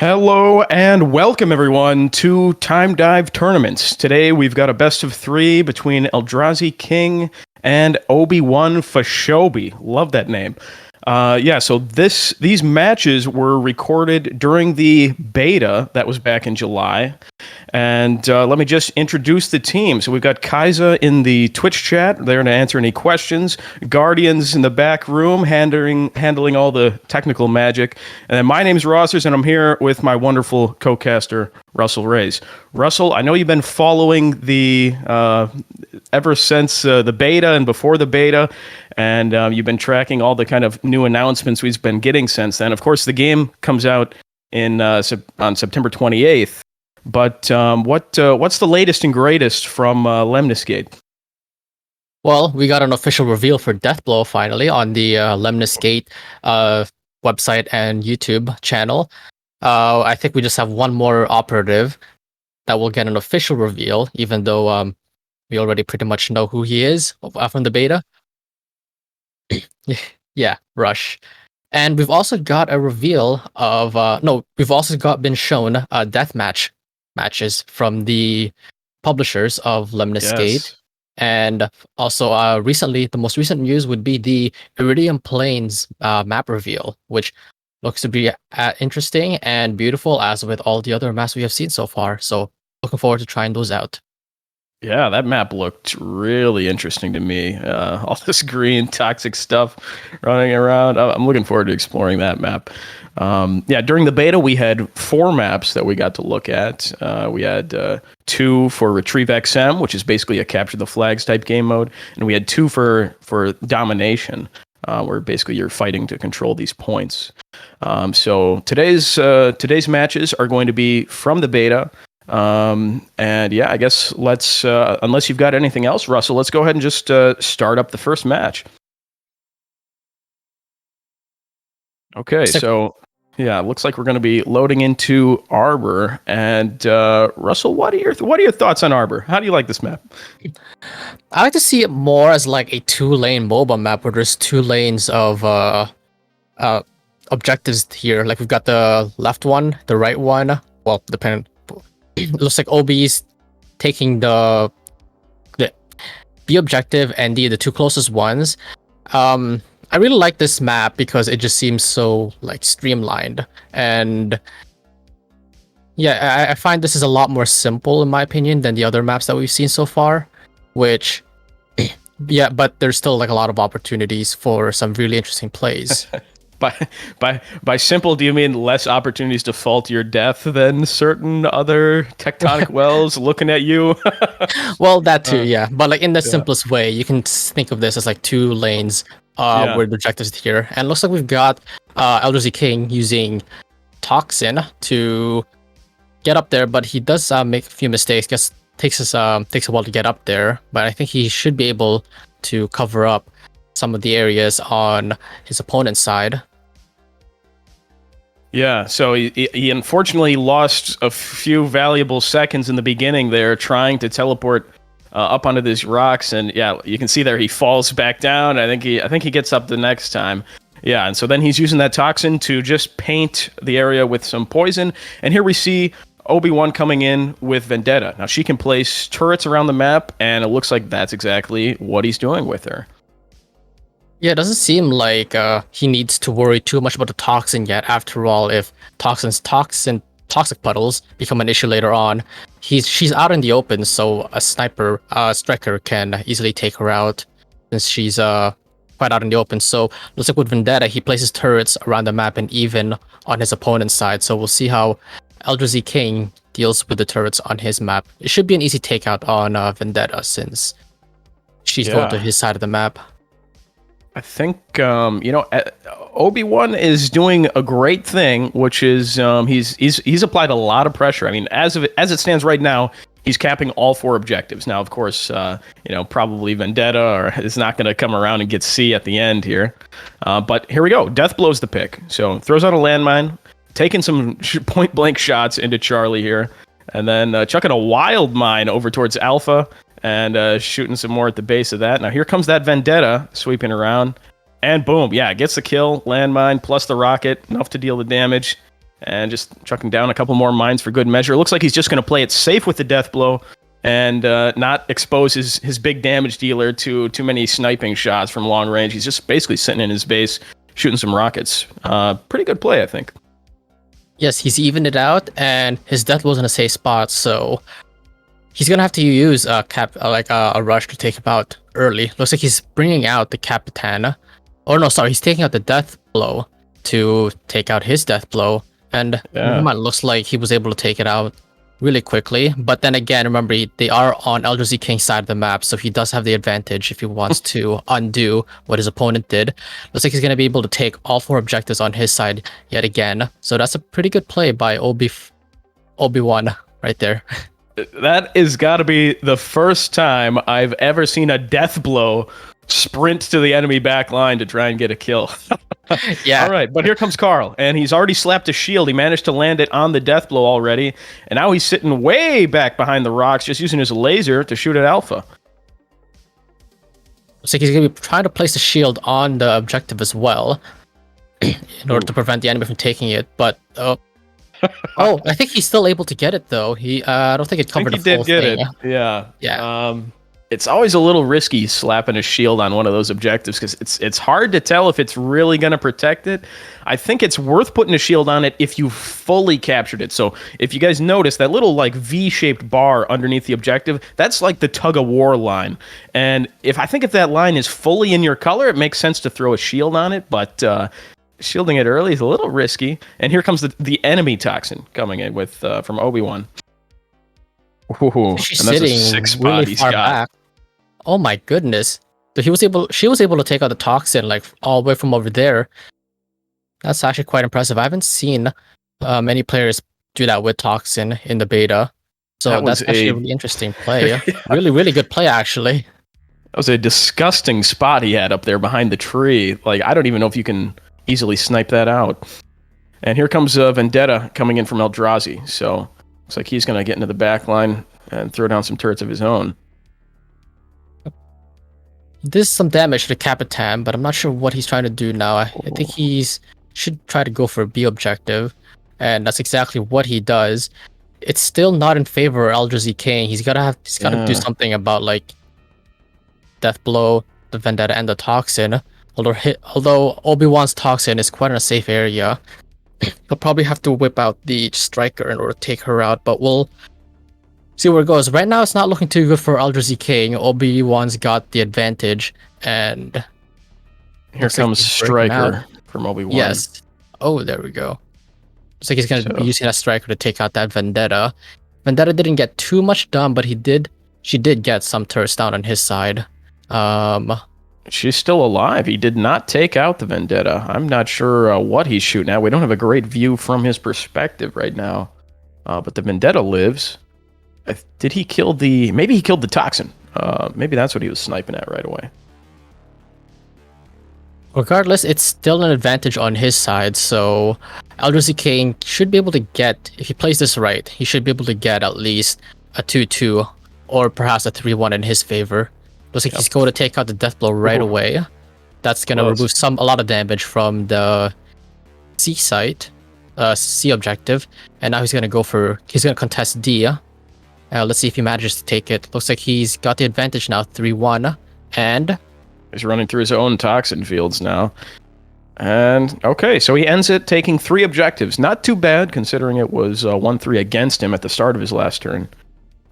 Hello and welcome everyone to Time Dive Tournaments. Today we've got a best of three between Eldrazi King and Obi-Wan Fashobi. Love that name. So these matches were recorded during the beta that was back in July. And let me just introduce the team. So we've got Kaiza in the Twitch chat, there to answer any questions. Guardians in the back room, handling all the technical magic. And then my name's Rossers, and I'm here with my wonderful co-caster, RusselRaze. Russell, I know you've been following the ever since the beta and before the beta, and you've been tracking all the kind of new announcements we've been getting since then. Of course, the game comes out on September 28th. But what's the latest and greatest from Lemniscate? Well, we got an official reveal for Deathblow finally on the Lemniscate website and YouTube channel. I think we just have one more operative that will get an official reveal, even though we already pretty much know who he is from the beta. Yeah, Rush. And we've also got a reveal of been shown deathmatch matches from the publishers of Lemniscate. Yes. And also recently, the most recent news would be the Iridium Plains map reveal, which looks to be interesting and beautiful as with all the other maps we have seen so far. So looking forward to trying those out. Yeah, that map looked really interesting to me. All this green toxic stuff running around. I'm looking forward to exploring that map. During the beta, we had 4 maps that we got to look at. We had 2 for Retrieve XM, which is basically a capture the flags type game mode, and we had 2 for domination, where basically you're fighting to control these points. So today's matches are going to be from the beta. I guess let's unless you've got anything else, Russell, let's go ahead and just start up the first match. Okay, so yeah, looks like we're going to be loading into Arbor. And Russell, what are your thoughts on Arbor? How do you like this map? I like to see it more as like a 2-lane MOBA map where there's 2 lanes of objectives here. Like we've got the left one, the right one. Well, depending. It looks like OB's taking the B objective and the 2 closest ones. I really like this map because it just seems so like streamlined, and yeah, I find this is a lot more simple in my opinion than the other maps that we've seen so far. Which, yeah, but there's still like a lot of opportunities for some really interesting plays. By simple, do you mean less opportunities to fall to your death than certain other tectonic wells looking at you? Well, that too, yeah. But like in the simplest way, you can think of this as like 2 lanes where the objectives here. And it looks like we've got Eldrazi King using Toxin to get up there, but he does make a few mistakes. Guess takes a while to get up there, but I think he should be able to cover up some of the areas on his opponent's side. Yeah, so he unfortunately lost a few valuable seconds in the beginning there trying to teleport up onto these rocks, and yeah, you can see there he falls back down. I think he gets up the next time. Yeah, and so then he's using that toxin to just paint the area with some poison, and here we see Obi-Wan coming in with Vendetta. Now she can place turrets around the map, and it looks like that's exactly what he's doing with her. Yeah, it doesn't seem like he needs to worry too much about the toxin yet. After all, if toxic puddles become an issue later on, she's out in the open, so a striker can easily take her out since she's quite out in the open. So looks like with Vendetta, he places turrets around the map and even on his opponent's side. So we'll see how Eldrazi King deals with the turrets on his map. It should be an easy takeout on Vendetta since she's going to his side of the map. I think Obi-Wan is doing a great thing, which is he's applied a lot of pressure. I mean, as it stands right now, he's capping all 4 objectives. Now, of course, probably Vendetta is not going to come around and get C at the end here. But here we go. Deathblow's the pick. So throws out a landmine, taking some point blank shots into Charlie here, and then chucking a wild mine over towards Alpha. And shooting some more at the base of that. Now here comes that Vendetta sweeping around. And boom, yeah, gets the kill. Landmine plus the rocket, enough to deal the damage. and just chucking down a couple more mines for good measure. It looks like he's just going to play it safe with the death blow and not expose his big damage dealer to too many sniping shots from long range. He's just basically sitting in his base shooting some rockets. Pretty good play, I think. Yes, he's evened it out, and his death blow's in a safe spot, so he's gonna have to use a rush to take him out early. Looks like he's bringing out the Capitan. Oh no, sorry, he's taking out the death blow to take out his death blow, and it looks like he was able to take it out really quickly. But then again, remember, they are on Eldrazi King's side of the map, so he does have the advantage if he wants to undo what his opponent did. Looks like he's gonna be able to take all 4 objectives on his side yet again. So that's a pretty good play by Obi-Wan right there. That is got to be the first time I've ever seen a death blow sprint to the enemy back line to try and get a kill. Yeah. All right, but here comes Karl, and he's already slapped a shield. He managed to land it on the death blow already, and now he's sitting way back behind the rocks, just using his laser to shoot at Alpha. Looks like he's going to be trying to place a shield on the objective as well in order to prevent the enemy from taking it, but... oh, I think he's still able to get it though. I don't think it covered the full thing. Yeah. It's always a little risky slapping a shield on one of those objectives because it's hard to tell if it's really going to protect it. I think it's worth putting a shield on it if you fully captured it. So if you guys notice that little like V-shaped bar underneath the objective, that's like the tug of war line. And if that line is fully in your color, it makes sense to throw a shield on it, but shielding it early is a little risky. And here comes the enemy toxin coming in with from Obi-Wan. Ooh, she's and that's sitting a 6 spot really he's far got. back. Oh my goodness! So she was able to take out the toxin like all the way from over there. That's actually quite impressive. I haven't seen many players do that with toxin in the beta, so that's actually a really interesting play. Yeah. Really good play actually. That was a disgusting spot he had up there behind the tree. Like I don't even know if you can easily snipe that out. And here comes Vendetta coming in from Eldrazi. So looks like he's going to get into the back line and throw down some turrets of his own. He did some damage to the Capitan, but I'm not sure what he's trying to do now. I think should try to go for a B objective, and that's exactly what he does. It's still not in favor of Eldrazi King. He's gotta do something about like Death Blow, the Vendetta, and the Toxin. Although Obi-Wan's Toxin is quite in a safe area, he'll probably have to whip out the Striker in order to take her out, but we'll see where it goes. Right now, it's not looking too good for Eldrazi King. Obi-Wan's got the advantage, and here comes Striker from Obi-Wan. Yes. Oh, there we go. Looks like he's going to be using that Striker to take out that Vendetta. Vendetta didn't get too much done, but she did get some turrets down on his side. She's still alive. He did not take out the Vendetta. I'm not sure what he's shooting at. We don't have a great view from his perspective right now. But the Vendetta lives. Did he kill maybe he killed the Toxin. Maybe that's what he was sniping at right away. Regardless, it's still an advantage on his side, so Eldrazi King should be able to get, if he plays this right, he should be able to get at least a 2-2 or perhaps a 3-1 in his favor. Looks like he's going to take out the Death Blow right away. That's going to remove a lot of damage from the C site, C objective, and now he's going to contest D. Let's see if he manages to take it. Looks like he's got the advantage now, 3-1, and he's running through his own Toxin fields now. And, okay, so he ends it taking 3 objectives. Not too bad, considering it was 1-3 against him at the start of his last turn.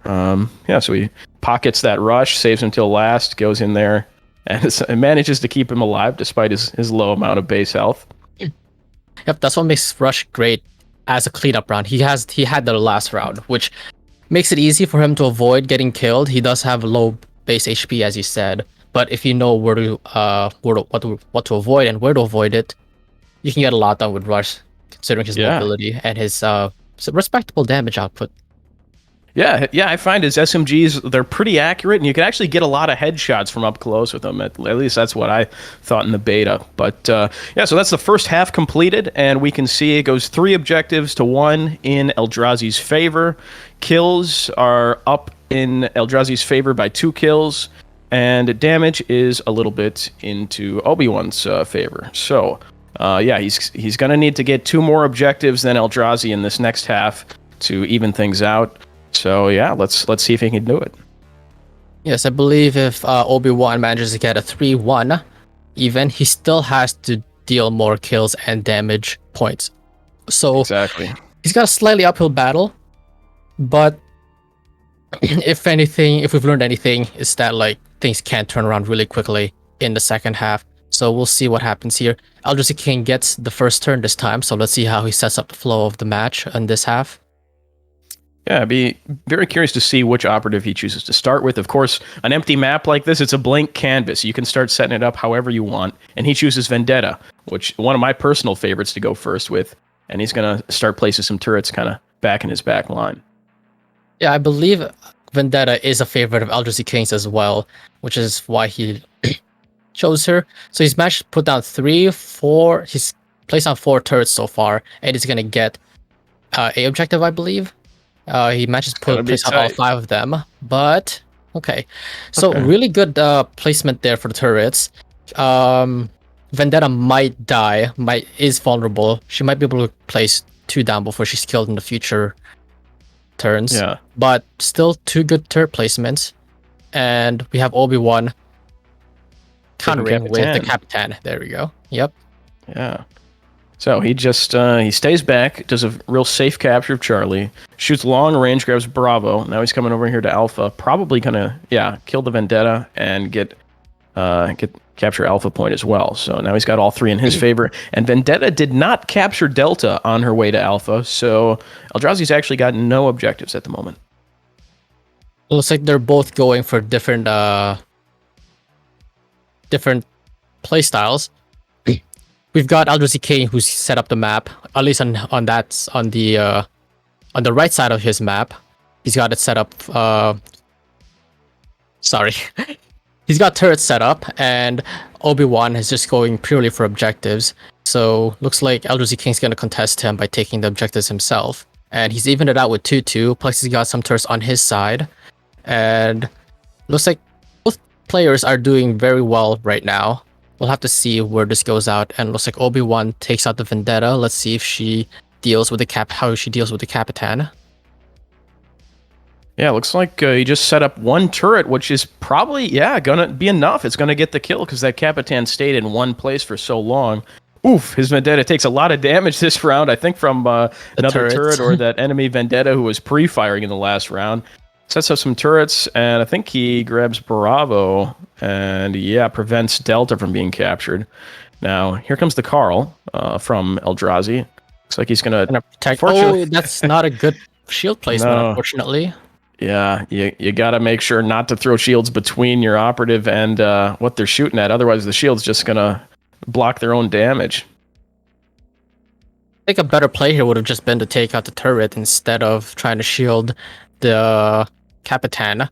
So he pockets that rush, saves him till last, goes in there, and manages to keep him alive despite his low amount of base health. Yep, that's what makes Rush great as a cleanup round. He had the last round, which makes it easy for him to avoid getting killed. He does have low base HP, as you said, but if you know what to avoid and where to avoid it, you can get a lot done with Rush, considering his mobility and his respectable damage output. Yeah, I find his SMGs, they're pretty accurate, and you can actually get a lot of headshots from up close with them. At least that's what I thought in the beta. But so that's the first half completed, and we can see it goes 3 objectives to 1 in Eldrazi's favor. Kills are up in Eldrazi's favor by 2 kills, and damage is a little bit into Obi-Wan's favor. So yeah, he's going to need to get 2 more objectives than Eldrazi in this next half to even things out. So yeah, let's see if he can do it. Yes, I believe if Obi-Wan manages to get a 3-1 even, he still has to deal more kills and damage points. So Exactly. he's got a slightly uphill battle, but if anything, if we've learned anything, is that like things can turn around really quickly in the second half. So we'll see what happens here. Eldrazi King gets the first turn this time, so let's see how he sets up the flow of the match in this half. Yeah, I'd be very curious to see which operative he chooses to start with. Of course, an empty map like this, it's a blank canvas. You can start setting it up however you want. And he chooses Vendetta, which one of my personal favorites to go first with. And he's going to start placing some turrets kind of back in his back line. Yeah, I believe Vendetta is a favorite of Eldrazi King's as well, which is why he chose her. So he's managed to put down 3, 4. He's placed on 4 turrets so far, and he's going to get a objective, I believe. He manages to place on all 5 of them, but okay. So really good placement there for the turrets. Vendetta might die, is vulnerable. She might be able to place 2 down before she's killed in the future turns. Yeah. But still 2 good turret placements. And we have Obi-Wan countering with the Capitan. There we go. Yep. Yeah. So he just he stays back, does a real safe capture of Charlie, shoots long range, grabs Bravo. Now he's coming over here to Alpha, probably gonna kill the Vendetta and get capture Alpha point as well. So now he's got all 3 in his favor. And Vendetta did not capture Delta on her way to Alpha, so Eldrazi's actually got no objectives at the moment. It looks like they're both going for different play styles. We've got Eldrazi King who's set up the map, at least on the right side of his map. He's got it set up. Sorry, he's got turrets set up, and Obi-Wan is just going purely for objectives. So looks like Eldrazi King's gonna contest him by taking the objectives himself, and he's evened it out with 2-2. Plus he's got some turrets on his side, and looks like both players are doing very well right now. We'll have to see where this goes out, and looks like Obi-Wan takes out the Vendetta. Let's see if she deals with how she deals with the Capitan. Yeah, looks like he just set up 1 turret, which is probably gonna be enough. It's gonna get the kill because that Capitan stayed in one place for so long. Oof, his Vendetta takes a lot of damage this round. I think from another turret or that enemy Vendetta who was pre-firing in the last round. Sets up some turrets, and I think he grabs Bravo and prevents Delta from being captured. Now here comes the Carl from Eldrazi. Looks like he's gonna protect. Oh, that's not a good shield placement, unfortunately. Yeah, you gotta make sure not to throw shields between your operative and what they're shooting at. Otherwise, the shield's just gonna block their own damage. I think a better play here would have just been to take out the turret instead of trying to shield the Capitan.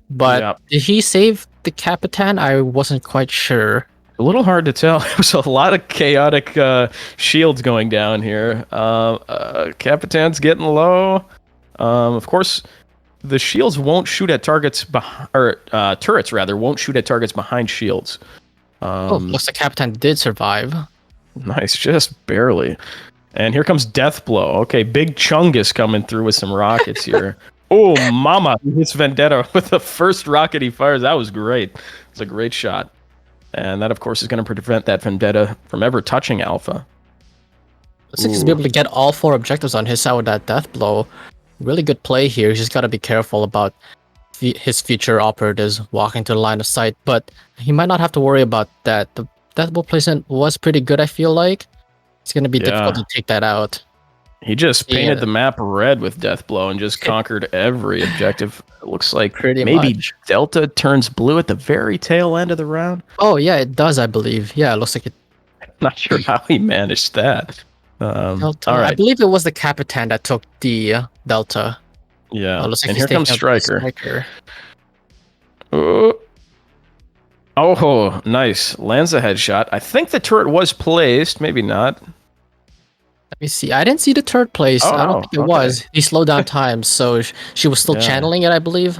But did he save the Capitan? I wasn't quite sure. A little hard to tell. There's a lot of chaotic shields going down here. Capitan's getting low. Of course, the shields won't shoot at targets turrets rather won't shoot at targets behind shields. Looks like Capitan did survive. Nice, just barely. And here comes Death Blow. Okay, Big Chungus coming through with some rockets here. Oh, mama! He hits Vendetta with the first rocket he fires. That was great. It's a great shot. And that, of course, is going to prevent that Vendetta from ever touching Alpha. Looks like he's able to get all 4 objectives on his side with that Death Blow. Really good play here. He's just got to be careful about his future operatives walking to the line of sight. But he might not have to worry about that. The Death Blow placement was pretty good, I feel like. It's going to be difficult to take that out. He just painted the map red with Death Blow and just conquered every objective. It looks like maybe Delta turns blue at the very tail end of the round. Oh, yeah, it does, I believe. Yeah, it looks like it. Not sure how he managed that. Delta. All right. I believe it was the Capitan that took the Delta. Yeah, looks like and here comes Striker. Oh, nice. Lands a headshot. I think the turret was placed. Maybe not. Let me see. I didn't see the turret place. I don't think it was. He slowed down time, so she was still channeling it, I believe.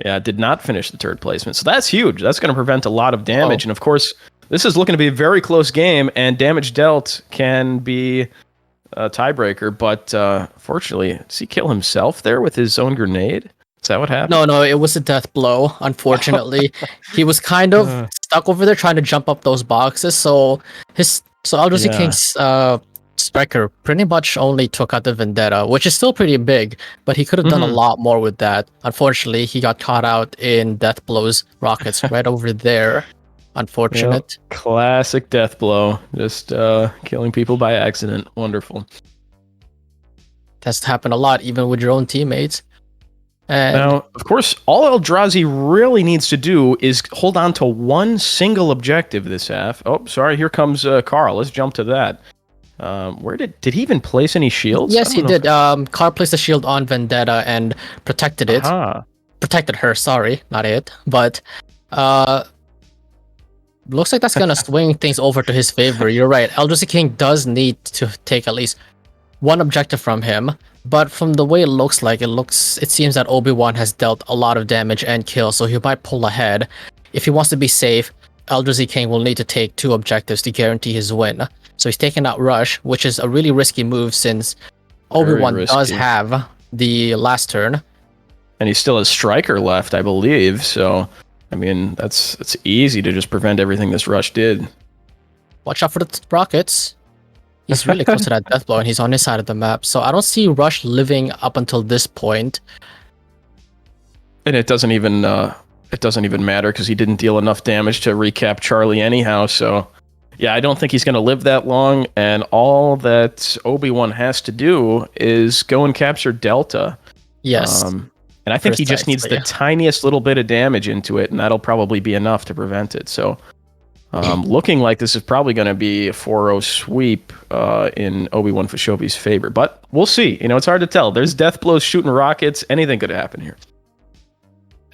Yeah, did not finish the turret placement. So that's huge. That's going to prevent a lot of damage. And of course, this is looking to be a very close game, and damage dealt can be a tiebreaker. But fortunately, does he kill himself there with his own grenade? Is that what happened? No, it was a death blow. Unfortunately, he was kind of stuck over there trying to jump up those boxes. So Eldrazi Yeah. King's striker pretty much only took out the Vendetta, which is still pretty big, but he could have done a lot more with that. Unfortunately, he got caught out in death blows rockets right over there. Unfortunate. Yep. Classic death blow. Just killing people by accident. Wonderful. That's happened a lot, even with your own teammates. And now, of course, all Eldrazi really needs to do is hold on to one single objective this half. Oh, sorry, here comes Carl. Let's jump to that. Where did he even place any shields? yes, he did. Carl placed a shield on Vendetta and protected it. Protected her, sorry, not it. But looks like that's gonna swing things over to his favor. You're right. Eldrazi King does need to take at least one objective from him. But from the way it seems that Obi-Wan has dealt a lot of damage and kills, so he might pull ahead. If he wants to be safe, Eldrazi King will need to take 2 objectives to guarantee his win. So he's taking out Rush, which is a really risky move since Obi-Wan does have the last turn. And he still has Striker left, I believe. So, I mean, it's easy to just prevent everything this Rush did. Watch out for the rockets. He's really close to that death blow, and he's on his side of the map. So I don't see Rush living up until this point. And it doesn't even matter because he didn't deal enough damage to recap Charlie anyhow. So, yeah, I don't think he's going to live that long. And all that Obi-Wan has to do is go and capture Delta. Yes. And I think he just needs the tiniest little bit of damage into it, and that'll probably be enough to prevent it. So, looking like this is probably going to be a 4-0 sweep in Obi-Wan Fashobi's favor. But we'll see. It's hard to tell. There's death blows shooting rockets. Anything could happen here.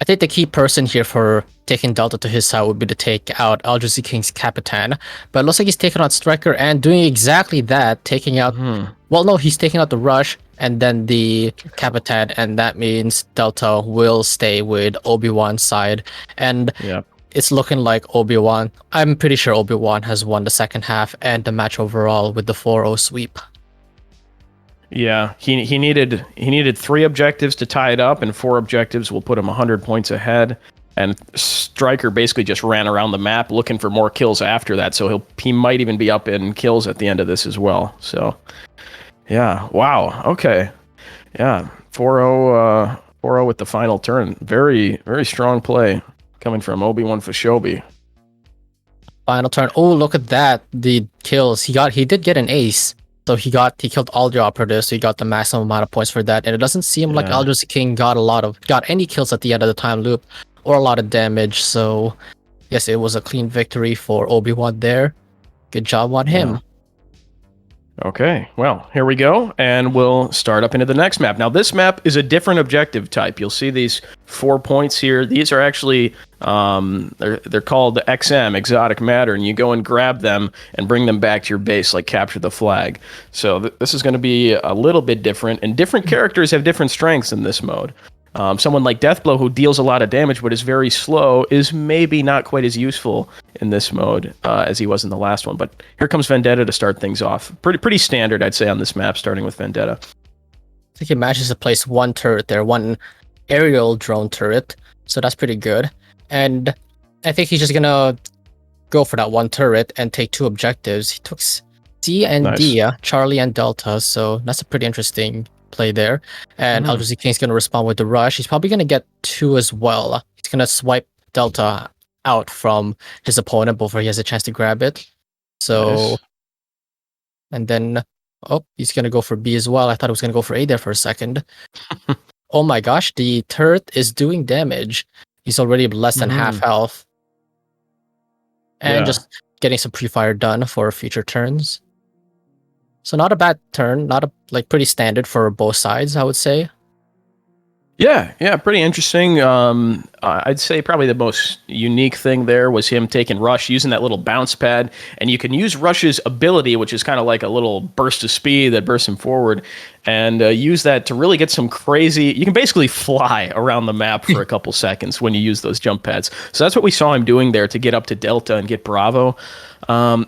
I think the key person here for taking Delta to his side would be to take out Eldrazi King's Capitan. But it looks like he's taking out Striker and doing exactly that, taking out... Well, no, he's taking out the Rush and then the Capitan, and that means Delta will stay with Obi-Wan's side. And it's looking like Obi-Wan... I'm pretty sure Obi-Wan has won the second half and the match overall with the 4-0 sweep. Yeah, he needed 3 objectives to tie it up, and 4 objectives will put him 100 points ahead. And Striker basically just ran around the map looking for more kills after that, so he might even be up in kills at the end of this as well. So, yeah, wow, okay, yeah, 4-0 with the final turn. Very, very strong play coming from Obi-Wan Fashobi. Final turn. Oh, look at that! The kills he did get an ace. So he killed all the operatives, so he got the maximum amount of points for that. And it doesn't seem like Eldrazi King got any kills at the end of the time loop or a lot of damage. So yes, it was a clean victory for Obi-Wan there. Good job on him. Okay, well, here we go, and we'll start up into the next map. Now, this map is a different objective type. You'll see these 4 points here. These are actually, they're called XM, Exotic Matter, and you go and grab them and bring them back to your base, like capture the flag. So this is going to be a little bit different, and different characters have different strengths in this mode. Someone like Deathblow, who deals a lot of damage but is very slow, is maybe not quite as useful in this mode as he was in the last one. But here comes Vendetta to start things off. Pretty standard, I'd say, on this map, starting with Vendetta. I think he manages to place 1 turret there, 1 aerial drone turret. So that's pretty good. And I think he's just going to go for that 1 turret and take 2 objectives. He took C and D, Charlie and Delta. So that's a pretty interesting play there. And Eldrazi King's going to respond with the Rush. He's probably going to get 2 as well. He's going to swipe Delta out from his opponent before he has a chance to grab it. So, and then, he's going to go for B as well. I thought he was going to go for A there for a second. Oh my gosh, the turret is doing damage. He's already less than half health. And just getting some pre-fire done for future turns. So not a bad turn, pretty standard for both sides, I would say. Yeah, pretty interesting. I'd say probably the most unique thing there was him taking Rush, using that little bounce pad. And you can use Rush's ability, which is kind of like a little burst of speed that bursts him forward, and use that to really get some crazy. You can basically fly around the map for a couple seconds when you use those jump pads. So that's what we saw him doing there to get up to Delta and get Bravo.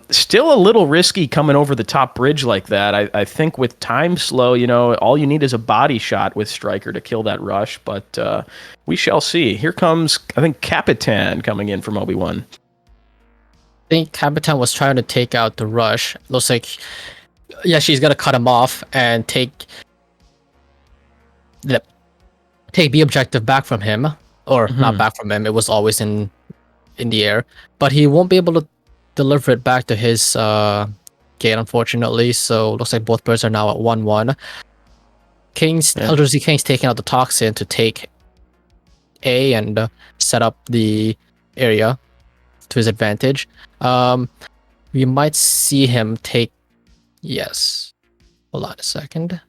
Still a little risky coming over the top bridge like that. I think with time slow, all you need is a body shot with Stryker to kill that Rush, but we shall see. Here comes, I think, Capitan coming in from Obi-Wan. I think Capitan was trying to take out the Rush. Looks like, yeah, she's gonna cut him off and take the objective back from him, or not back from him. It was always in the air, but he won't be able to deliver it back to his gate, unfortunately. So looks like both birds are now at 1-1. Eldrazi King's taking out the Toxin to take A and set up the area to his advantage. We might see him take... Yes. Hold on a second.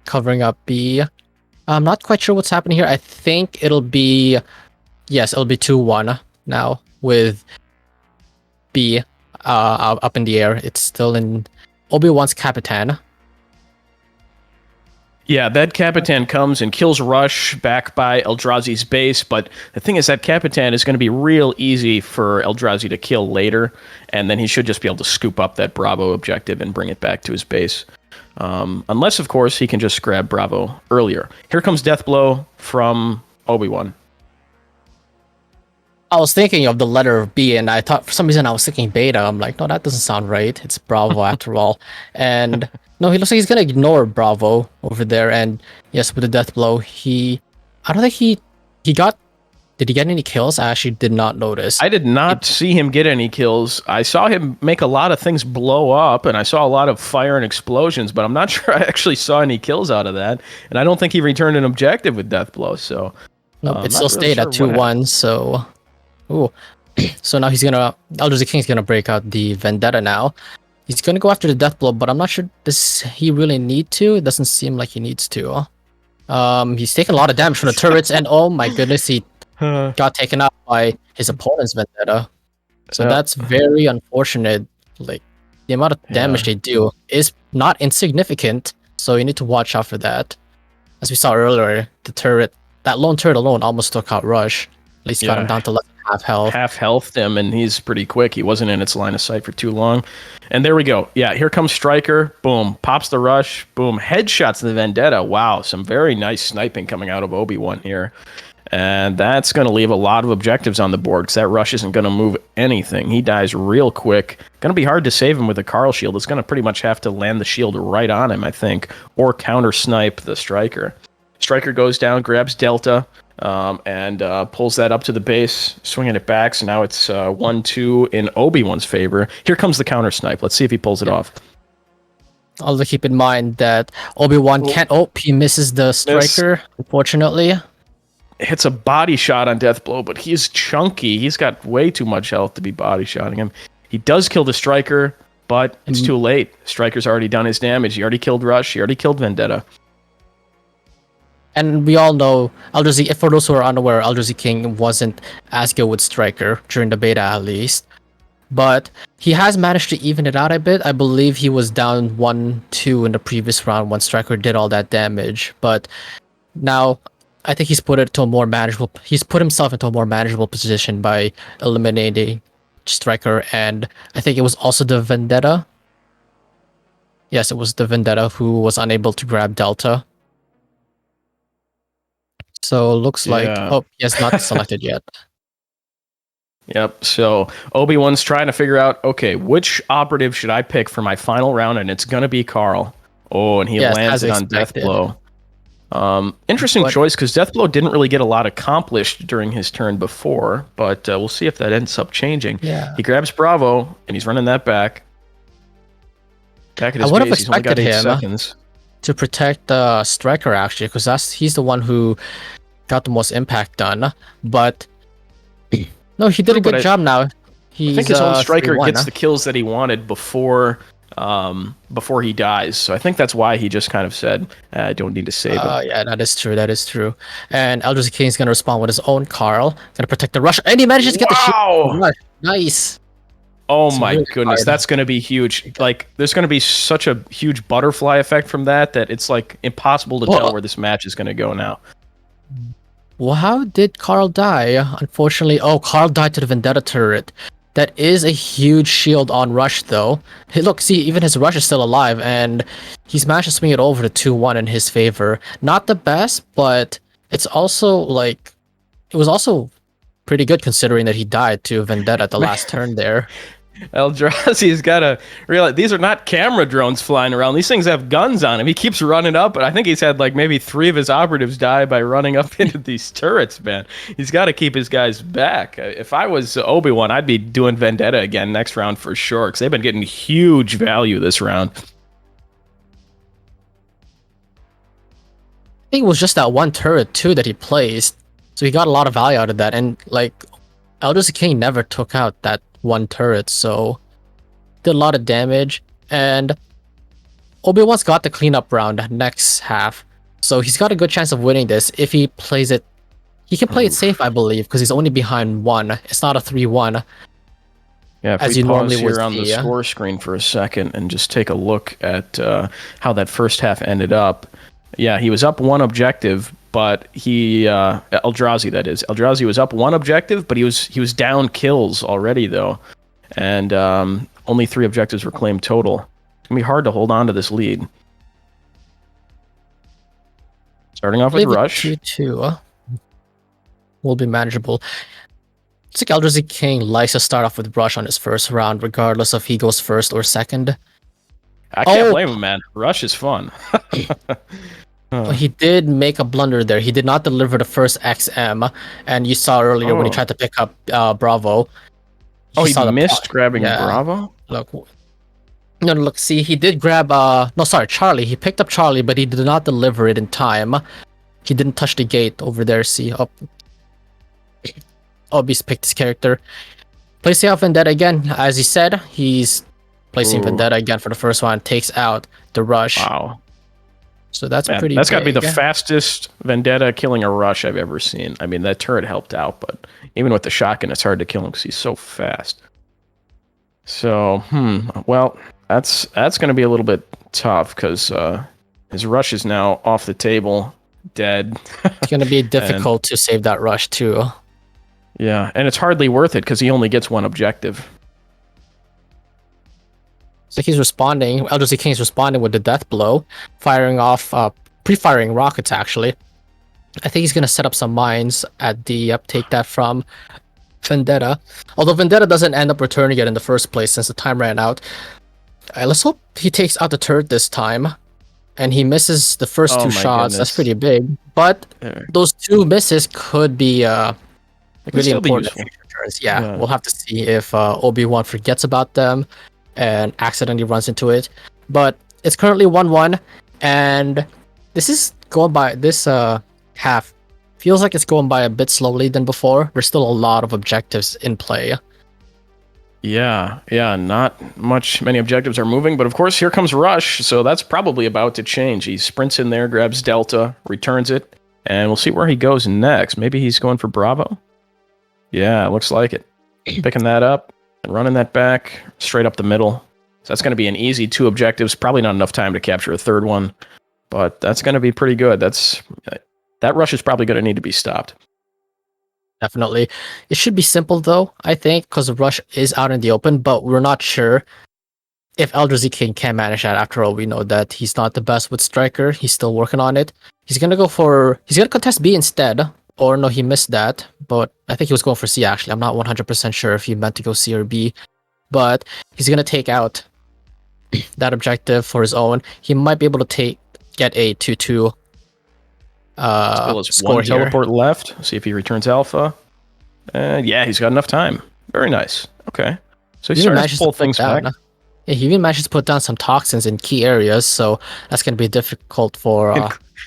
Covering up B. I'm not quite sure what's happening here. I think it'll be... Yes, it'll be 2-1 now with B up in the air. It's still in Obi-Wan's Capitan. Yeah, that Capitan comes and kills Rush back by Eldrazi's base, but the thing is that Capitan is going to be real easy for Eldrazi to kill later, and then he should just be able to scoop up that Bravo objective and bring it back to his base. Unless, of course, he can just grab Bravo earlier. Here comes Deathblow from Obi-Wan. I was thinking of the letter B, and I thought for some reason I was thinking Beta. I'm like, no, that doesn't sound right. It's Bravo after all. And no, he looks like he's gonna ignore Bravo over there. And yes, with the death blow, I don't think he got. Did he get any kills? I actually did not notice. I did not see him get any kills. I saw him make a lot of things blow up, and I saw a lot of fire and explosions, but I'm not sure I actually saw any kills out of that. And I don't think he returned an objective with death blow. So no, it still stayed at 2-1. So. Ooh. So now Eldrazi King's gonna break out the Vendetta now. He's gonna go after the death blow, but I'm not sure he really need to. It doesn't seem like he needs to. He's taking a lot of damage from the turrets, and oh my goodness, he got taken out by his opponent's Vendetta. So that's very unfortunate. Like, the amount of damage they do is not insignificant, so you need to watch out for that. As we saw earlier, that lone turret alone almost took out Rush. At least got him down to less than half health. Half healthed him, and he's pretty quick. He wasn't in its line of sight for too long. And there we go. Yeah, here comes Stryker. Boom. Pops the Rush. Boom. Headshots the Vendetta. Wow, some very nice sniping coming out of Obi-Wan here. And that's going to leave a lot of objectives on the board, because that Rush isn't going to move anything. He dies real quick. Going to be hard to save him with a Carl shield. It's going to pretty much have to land the shield right on him, I think, or counter-snipe the Stryker. Stryker goes down, grabs Delta, and pulls that up to the base, swinging it back. So now it's 1-2 in Obi-Wan's favor. Here comes the counter snipe. Let's see if he pulls it off. Also keep in mind that Obi-Wan can't... Oh, he misses the Stryker, unfortunately. Hits a body shot on Deathblow, but he's chunky. He's got way too much health to be body shotting him. He does kill the Stryker, but it's too late. Stryker's already done his damage. He already killed Rush. He already killed Vendetta. And we all know, for those who are unaware, Eldrazi King wasn't as good with Stryker, during the beta at least. But he has managed to even it out a bit. I believe he was down 1-2 in the previous round when Stryker did all that damage. But now, I think he's put himself into a more manageable position by eliminating Stryker, and I think it was also the Vendetta. Yes, it was the Vendetta who was unable to grab Delta. So looks like he has not selected yet. Yep. So Obi-Wan's trying to figure out, okay, which operative should I pick for my final round, and it's gonna be Carl. Oh, and he lands it on Deathblow. Interesting choice, because Deathblow didn't really get a lot accomplished during his turn before, but we'll see if that ends up changing. Yeah. He grabs Bravo, and he's running that back. Back at his base, he's only got 8 seconds. To protect the Stryker, actually, because he's the one who got the most impact done. But no, he did a good job now. I think his own Stryker gets the kills that he wanted before before he dies. So I think that's why he just kind of said, I don't need to save him. Yeah, that is true. That is true. And Eldrazi King is gonna respond with his own Carl, gonna protect the rush, and he manages to get the shield. Wow! Rush. Nice. Oh It's my really goodness, hard. that's going to be huge. Like, there's going to be such a huge butterfly effect from that it's like impossible to tell where this match is going to go now. Well, how did Carl die? Unfortunately, Carl died to the Vendetta turret. That is a huge shield on Rush, though. Hey, look, see, even his Rush is still alive, and he's managed to swing it over to 2-1 in his favor. Not the best, but it's also, like, it was also pretty good considering that he died to Vendetta at the last turn there. Eldrazi's got to realize these are not camera drones flying around. These things have guns on him. He keeps running up, but I think he's had like maybe 3 of his operatives die by running up into these turrets, man. He's got to keep his guys back. If I was Obi-Wan, I'd be doing Vendetta again next round for sure, because they've been getting huge value this round. I think it was just that one turret, too, that he placed. So he got a lot of value out of that. And, like, Eldrazi King never took out that one turret, so did a lot of damage. And Obi-Wan's got the cleanup round next half, so he's got a good chance of winning this if he plays it. He can play it safe, I believe, because he's only behind 1. It's not a 3-1. Yeah, if as we you pause normally here would on the see, score screen for a second and just take a look at how that first half ended up. Yeah, he was up 1 objective, but Eldrazi, that is. Eldrazi was up 1 objective, but he was down kills already, though. And only 3 objectives were claimed total. It's going to be hard to hold on to this lead. Starting off with Rush. 2-2 will be manageable. It's like Eldrazi King likes to start off with Rush on his first round, regardless if he goes first or second. I can't blame him, man. Rush is fun. He did make a blunder there. He did not deliver the first XM, and you saw earlier when he tried to pick up Bravo. He missed grabbing Bravo? Look, see, he did grab, Charlie. He picked up Charlie, but he did not deliver it in time. He didn't touch the gate over there, see. Obi's picked his character. Placing out Vendetta again. As he said, he's placing Vendetta again for the first one. Takes out the Rush. Wow. So that's Man, pretty That's got to be the big. fastest Vendetta killing a Rush I've ever seen. I mean, that turret helped out, but even with the shotgun, it's hard to kill him because he's so fast. So, well, that's going to be a little bit tough because his Rush is now off the table, dead. It's going to be difficult to save that Rush, too. Yeah, and it's hardly worth it because he only gets 1 objective. So he's responding. Eldrazi King is responding with the death blow, firing off, pre-firing rockets. Actually, I think he's gonna set up some mines at the take that from Vendetta. Although Vendetta doesn't end up returning it in the first place since the time ran out. Let's hope he takes out the turret this time, and he misses the first 2 shots. That's pretty big. But those 2 misses could be really important in future turns. Yeah, we'll have to see if Obi-Wan forgets about them and accidentally runs into it. But it's currently 1-1, and this half feels like it's going by a bit slowly than before. There's still a lot of objectives in play. Yeah, not many objectives are moving, but of course here comes Rush, so that's probably about to change. He sprints in there, grabs Delta, returns it, and we'll see where he goes next. Maybe he's going for Bravo? Yeah, looks like it. Picking that up and running that back straight up the middle. So that's going to be an easy 2 objectives. Probably not enough time to capture a 3rd one, but that's going to be pretty good. That Rush is probably going to need to be stopped. Definitely. It should be simple, though, I think, because the Rush is out in the open, but we're not sure if Eldrazi King can manage that. After all, we know that he's not the best with Striker. He's still working on it. He's going to contest B instead. Or no, he missed that, but I think he was going for C, actually. I'm not 100% sure if he meant to go C or B, but he's going to take out that objective for his own. He might be able to get a 2-2 score 1 here. teleport left. See if he returns Alpha. Yeah, he's got enough time. Very nice. Okay. So he's starting to pull things back. Yeah, he even managed to put down some toxins in key areas, so that's going to be difficult for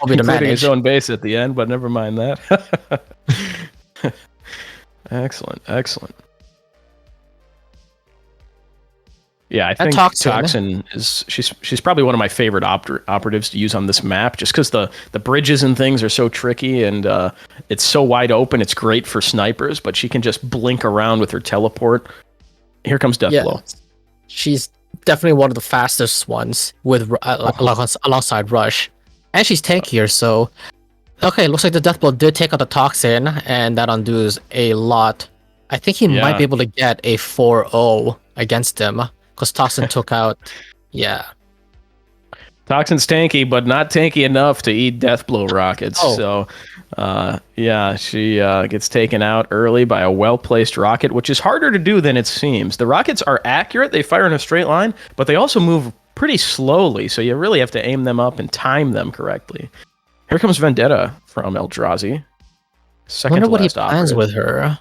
Obi to manage. His own base at the end, but never mind that. Excellent. Yeah, I And think Toxin is she's probably one of my favorite operatives to use on this map, just because the bridges and things are so tricky and it's so wide open. It's great for snipers, but she can just blink around with her teleport. Here comes Deathblow. She's definitely one of the fastest ones with alongside Rush, and she's tankier. So okay, looks like the Deathblow did take out the Toxin, and that undoes a lot. I think he might be able to get a 4-0 against him. Because Toxin took out, Toxin's tanky, but not tanky enough to eat Deathblow rockets. So, she gets taken out early by a well-placed rocket, which is harder to do than it seems. The rockets are accurate; they fire in a straight line, but they also move pretty slowly. So you really have to aim them up and time them correctly. Here comes Vendetta from Eldrazi. I wonder what he plans with her.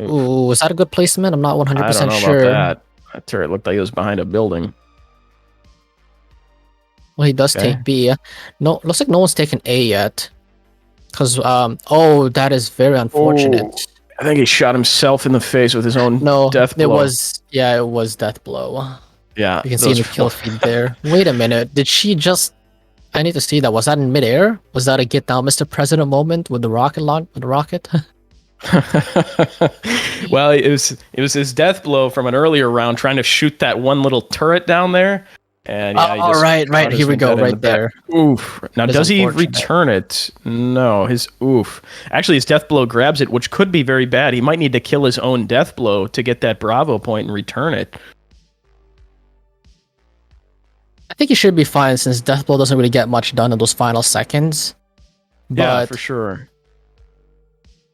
Ooh, is that a good placement? I'm not 100% sure. I don't know about that. That turret looked like it was behind a building. Well, he does take B. No, looks like no one's taken A yet. Because, that is very unfortunate. I think he shot himself in the face with his own death blow. It was Deathblow. Yeah. You can see the kill feed there. Wait a minute. Did she just... I need to see that. Was that in midair? Was that a get down Mr. President moment with the rocket with the rocket? Well, it was his death blow from an earlier round trying to shoot that one little turret down there. And right. Here we go, right there. Oof. Now, does he return it? No, his oof. Actually, his death blow grabs it, which could be very bad. He might need to kill his own death blow to get that Bravo point and return it. I think he should be fine since death blow doesn't really get much done in those final seconds. But yeah, for sure.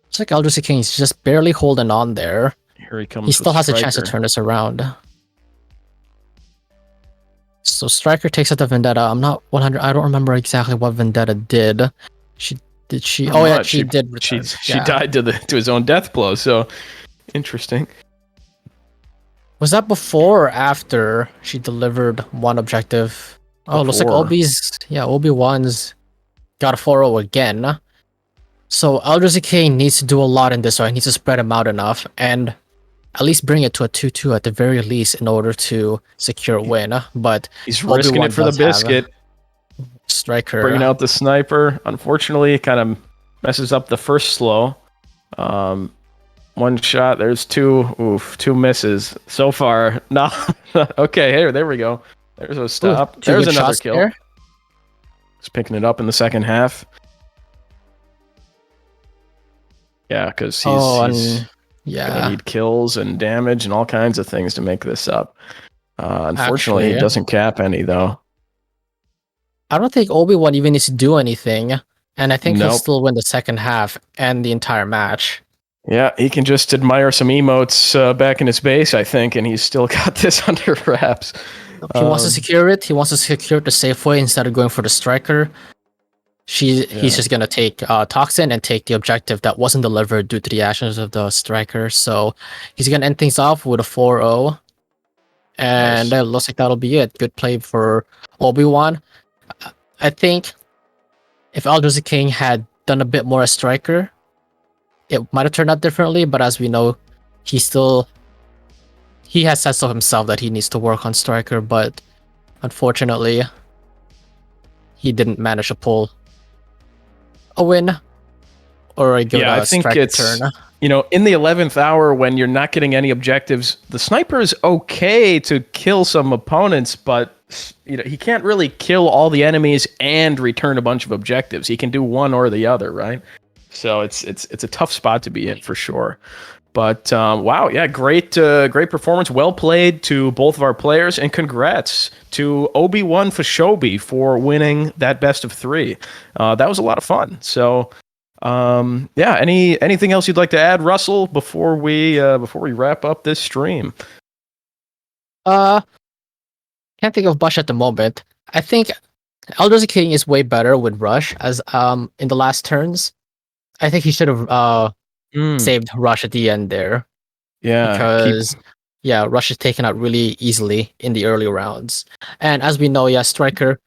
It's like Eldrazi King is just barely holding on there. Here he comes. He still has a chance to turn this around. So Striker takes out the Vendetta. I'm not 100. I don't remember exactly what Vendetta did. She did. She did. She died to his own death blow. So interesting. Was that before or after she delivered one objective? Oh, looks like Obi-Wan's got a 4-0 again. So Eldrazi King needs to do a lot in this, so he needs to spread him out enough and at least bring it to a 2-2 at the very least in order to secure a win. But he's risking it for the biscuit. Striker bringing out the sniper. Unfortunately, it kind of messes up the first slow. One shot. There's two misses so far. No, okay. There we go. There's a stop. There's another kill. There. He's picking it up in the second half. Yeah, because he's gonna need kills and damage and all kinds of things to make this up. Unfortunately, he doesn't cap any though. I don't think Obi-Wan even needs to do anything, and I think he'll still win the second half and the entire match. Yeah, he can just admire some emotes back in his base, I think, and he's still got this under wraps. He wants to secure it. He wants to secure it the safe way instead of going for the Striker. He's just gonna take Toxin and take the objective that wasn't delivered due to the actions of the Striker. So he's gonna end things off with a 4-0, and it looks like that'll be it. Good play for Obi-Wan. I think if Eldrazi King had done a bit more as Striker, it might have turned out differently. But as we know, he has said so himself that he needs to work on Striker. But unfortunately, he didn't manage to pull a win or a good I think it's turn. In the 11th hour when you're not getting any objectives, the sniper is okay to kill some opponents, but he can't really kill all the enemies and return a bunch of objectives. He can do one or the other, right? So it's a tough spot to be in for sure. But wow, yeah, great performance. Well played to both of our players, and congrats to Obi-Wan Fashobi for winning that best of 3. That was a lot of fun. So anything else you'd like to add, Russell, before we wrap up this stream? Can't think of much at the moment. I think Eldrazi King is way better with Rush as in the last turns. I think he should have saved Rush at the end there. Yeah. Because Rush is taken out really easily in the early rounds. And as we know, Striker,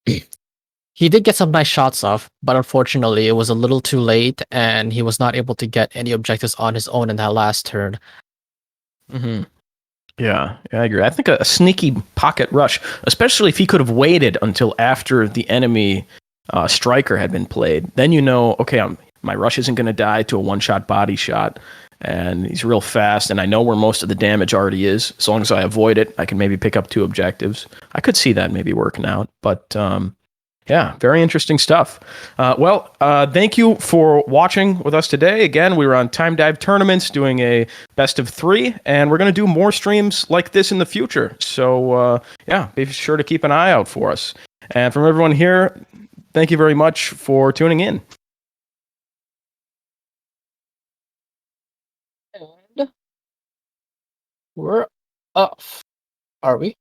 he did get some nice shots off, but unfortunately it was a little too late and he was not able to get any objectives on his own in that last turn. Mm-hmm. Yeah, I agree. I think a sneaky pocket rush, especially if he could have waited until after the enemy striker had been played, then you know, okay, my rush isn't going to die to a one-shot body shot, and he's real fast, and I know where most of the damage already is. As long as I avoid it, I can maybe pick up 2 objectives. I could see that maybe working out, but yeah, very interesting stuff. Thank you for watching with us today. Again, we were on Time Dive Tournaments doing a best of 3, and we're going to do more streams like this in the future. So, yeah, be sure to keep an eye out for us. And from everyone here, thank you very much for tuning in. And we're off. Are we?